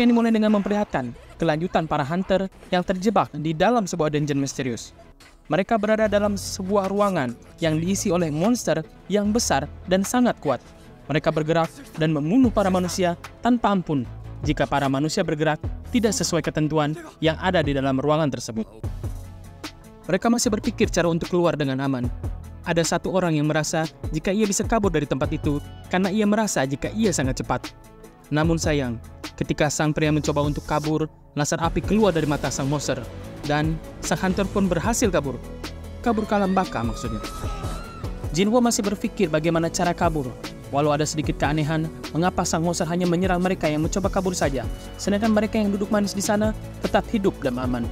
Mereka ini mulai dengan memperlihatkan kelanjutan para hunter yang terjebak di dalam sebuah dungeon misterius. Mereka berada dalam sebuah ruangan yang diisi oleh monster yang besar dan sangat kuat. Mereka bergerak dan membunuh para manusia tanpa ampun jika para manusia bergerak tidak sesuai ketentuan yang ada di dalam ruangan tersebut. Mereka masih berpikir cara untuk keluar dengan aman. Ada satu orang yang merasa jika ia bisa kabur dari tempat itu karena ia merasa jika ia sangat cepat. Namun sayang, ketika sang pria mencoba untuk kabur, laser api keluar dari mata sang monster dan sang hunter pun berhasil kabur. Kabur ke alam baka maksudnya. Jinwo masih berpikir bagaimana cara kabur. Walau ada sedikit keanehan, mengapa sang monster hanya menyerang mereka yang mencoba kabur saja, sedangkan mereka yang duduk manis di sana tetap hidup dan aman.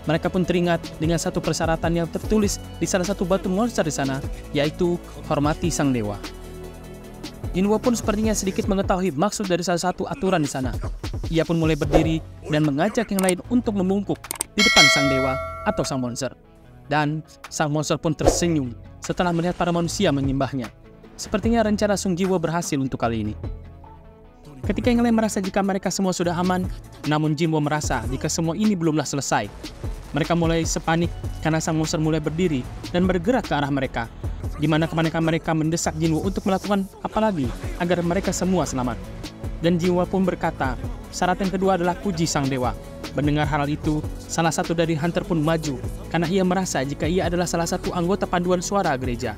Mereka pun teringat dengan satu persyaratan yang tertulis di salah satu batu monster di sana, yaitu hormati sang dewa. Jinwo pun sepertinya sedikit mengetahui maksud dari salah satu aturan di sana. Ia pun mulai berdiri dan mengajak yang lain untuk membungkuk di depan sang dewa atau sang monster. Dan sang monster pun tersenyum setelah melihat para manusia menyembahnya. Sepertinya rencana Sung Jiwo berhasil untuk kali ini. Ketika yang lain merasa jika mereka semua sudah aman, namun Jinwo merasa jika semua ini belumlah selesai. Mereka mulai sepanik karena sang monster mulai berdiri dan bergerak ke arah mereka, di mana kebanyakan mereka mendesak Jinwo untuk melakukan apa lagi agar mereka semua selamat. Dan Jinwo pun berkata, syarat yang kedua adalah puji sang dewa. Mendengar hal itu, salah satu dari hunter pun maju karena ia merasa jika ia adalah salah satu anggota paduan suara gereja.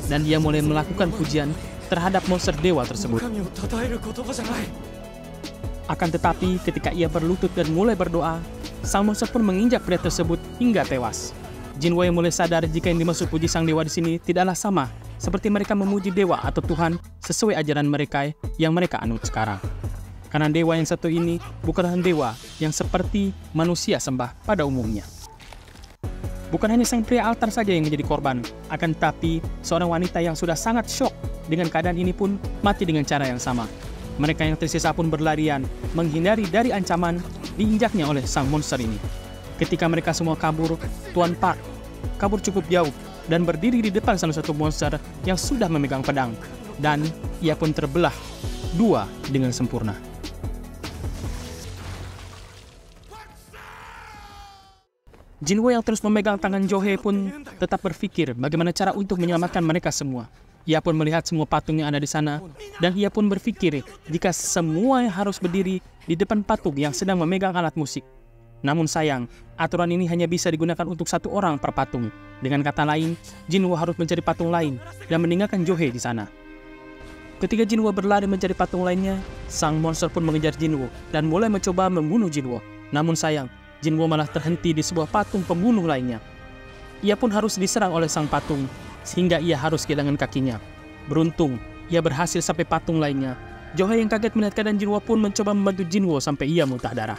Dan dia mulai melakukan pujian terhadap monster dewa tersebut. Akan tetapi, ketika ia berlutut dan mulai berdoa, sang monster pun menginjak pria tersebut hingga tewas. Jinwo yang mulai sadar jika yang dimaksud puji sang dewa di sini tidaklah sama seperti mereka memuji dewa atau Tuhan sesuai ajaran mereka yang mereka anut sekarang. Karena dewa yang satu ini bukanlah dewa yang seperti manusia sembah pada umumnya. Bukan hanya sang pria altar saja yang menjadi korban, akan tetapi seorang wanita yang sudah sangat syok dengan keadaan ini pun mati dengan cara yang sama. Mereka yang tersisa pun berlarian, menghindari dari ancaman diinjaknya oleh sang monster ini. Ketika mereka semua kabur, Tuan Park kabur cukup jauh dan berdiri di depan salah satu monster yang sudah memegang pedang. Dan ia pun terbelah dua dengan sempurna. Jinwo yang terus memegang tangan Johei pun tetap berpikir bagaimana cara untuk menyelamatkan mereka semua. Ia pun melihat semua patung yang ada di sana, dan ia pun berpikir jika semua harus berdiri di depan patung yang sedang memegang alat musik. Namun sayang, aturan ini hanya bisa digunakan untuk satu orang per patung. Dengan kata lain, Jinwo harus mencari patung lain dan meninggalkan Johei di sana. Ketika Jinwo berlari mencari patung lainnya, sang monster pun mengejar Jinwo dan mulai mencoba membunuh Jinwo. Namun sayang, Jinwo malah terhenti di sebuah patung pembunuh lainnya. Ia pun harus diserang oleh sang patung, sehingga ia harus kehilangan kakinya. Beruntung, ia berhasil sampai patung lainnya. Johei yang kaget melihat keadaan Jinwo pun mencoba membantu Jinwo sampai ia muntah darah.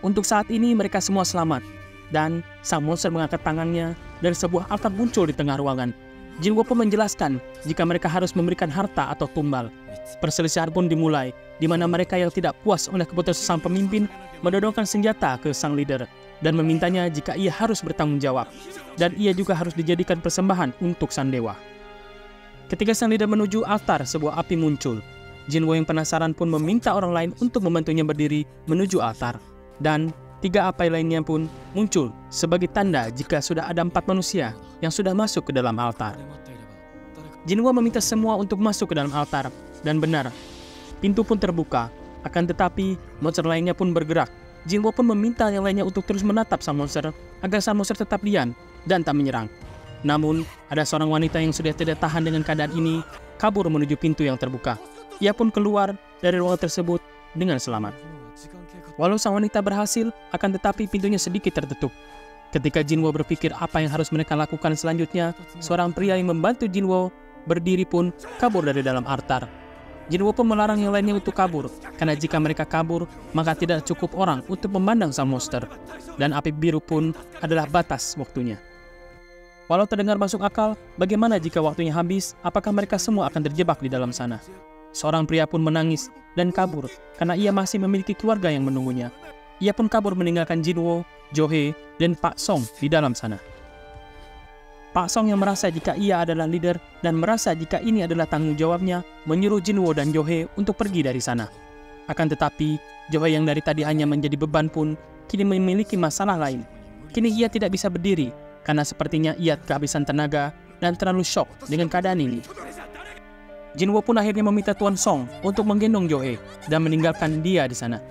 Untuk saat ini mereka semua selamat, dan sang monster mengangkat tangannya dan sebuah altar muncul di tengah ruangan. Jinwo pun menjelaskan jika mereka harus memberikan harta atau tumbal. Perselisihan pun dimulai, di mana mereka yang tidak puas oleh keputusan sang pemimpin mendodongkan senjata ke sang leader dan memintanya jika ia harus bertanggung jawab, dan ia juga harus dijadikan persembahan untuk sang dewa. Ketika sang leader menuju altar, sebuah api muncul. Jinwo yang penasaran pun meminta orang lain untuk membantunya berdiri menuju altar, dan 3 api lainnya pun muncul sebagai tanda jika sudah ada 4 manusia yang sudah masuk ke dalam altar. Jinwo meminta semua untuk masuk ke dalam altar, dan benar, pintu pun terbuka. Akan tetapi, monster lainnya pun bergerak. Jinwo pun meminta yang lainnya untuk terus menatap sang monster, agar sang monster tetap diam dan tak menyerang. Namun, ada seorang wanita yang sudah tidak tahan dengan keadaan ini, kabur menuju pintu yang terbuka. Ia pun keluar dari ruangan tersebut dengan selamat. Walau sang wanita berhasil, akan tetapi pintunya sedikit tertutup. Ketika Jinwo berpikir apa yang harus mereka lakukan selanjutnya, seorang pria yang membantu Jinwo berdiri pun kabur dari dalam altar. Jinwo pun melarang yang lainnya untuk kabur, karena jika mereka kabur, maka tidak cukup orang untuk memandang sang monster. Dan api biru pun adalah batas waktunya. Walau terdengar masuk akal, bagaimana jika waktunya habis, apakah mereka semua akan terjebak di dalam sana? Seorang pria pun menangis dan kabur, karena ia masih memiliki keluarga yang menunggunya. Ia pun kabur meninggalkan Jinwo, Johei, dan Pak Song di dalam sana. Pak Song yang merasa jika ia adalah leader dan merasa jika ini adalah tanggung jawabnya, menyuruh Jinwo dan Johei untuk pergi dari sana. Akan tetapi, Johei yang dari tadi hanya menjadi beban pun kini memiliki masalah lain. Kini ia tidak bisa berdiri karena sepertinya ia kehabisan tenaga dan terlalu shock dengan keadaan ini. Jinwo pun akhirnya meminta Tuan Song untuk menggendong Johei dan meninggalkan dia di sana.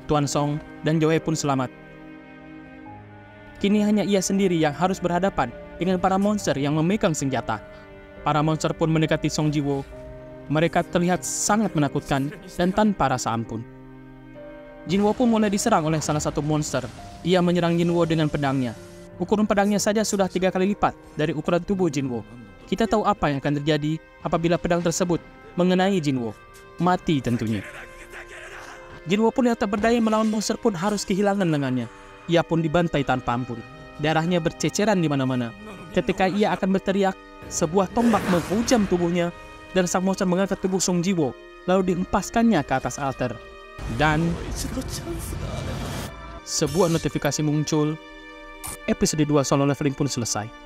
Tuan Song dan Johei pun selamat. Kini hanya ia sendiri yang harus berhadapan dengan para monster yang memegang senjata. Para monster pun mendekati Song Jiwo. Mereka terlihat sangat menakutkan dan tanpa rasa ampun. Jinwo pun mulai diserang oleh salah satu monster. Ia menyerang Jinwo dengan pedangnya. Ukuran pedangnya saja sudah 3 kali lipat dari ukuran tubuh Jinwo. Kita tahu apa yang akan terjadi apabila pedang tersebut mengenai Jinwo. Mati tentunya. Jinwo pun yang tak berdaya melawan monster pun harus kehilangan lengannya. Ia pun dibantai tanpa ampun. Darahnya berceceran di mana-mana. Ketika ia akan berteriak, sebuah tombak menghujam tubuhnya dan sang monster mengangkat tubuh Song Jiwo lalu dihempaskannya ke atas altar. Dan sebuah notifikasi muncul. Episode 2 Solo Leveling pun selesai.